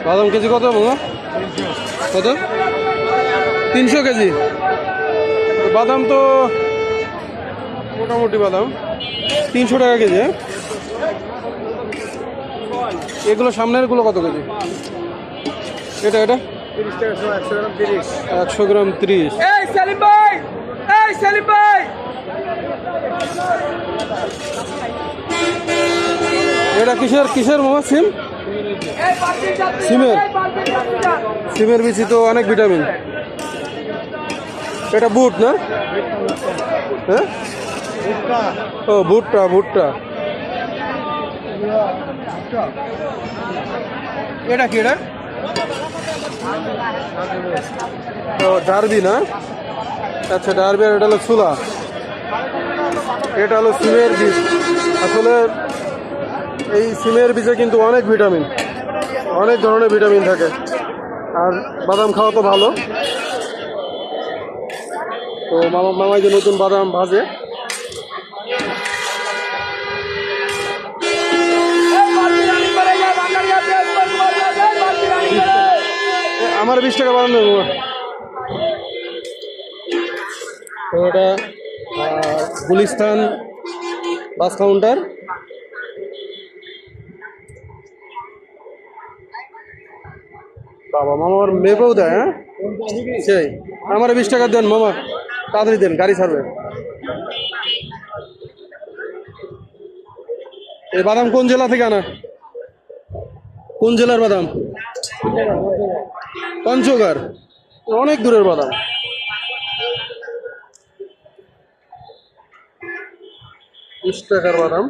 বাদাম কেজি কত মামা? কত? 300 কেজি। বাদাম তো মোটামুটি বাদাম 300 টাকা কেজি। হ্যাঁ, এগুলো সামনের গুলো কত কেজি? এটা 100 গ্রাম 30। এটা কিসের কিসের মামা? সিমের সিমের বিচি তো অনেক ভিটামিন। এটা বুট না? হ্যাঁ, ও ভুট্টা ভুট্টা। এটা কি? এটা তো ডারবি না? আচ্ছা ডারবি। আর এটা হলো সুলা। এটা হলো সিমের বীজ। আসলে এই সিমের বীজে কিন্তু অনেক ভিটামিন, অনেক ধরনের ভিটামিন থাকে। আর বাদাম খাওয়া তো ভালো। তো মামাই যে নতুন বাদাম ভাজে। আমার 20 টাকা বাদাম দেবো। তো এটা গুলিস্তান বাস কাউন্টার। বাবা মামা আমার মেপেও দেয়। হ্যাঁ সেই, আমার 20 টাকা দেন মামা, তাড়াতাড়ি দেন, গাড়ি ছাড়বে। এই বাদাম কোন জেলা থেকে আনা? কোন জেলার বাদাম? পঞ্চগড়। অনেক দূরের বাদাম। 20 টাকার বাদাম।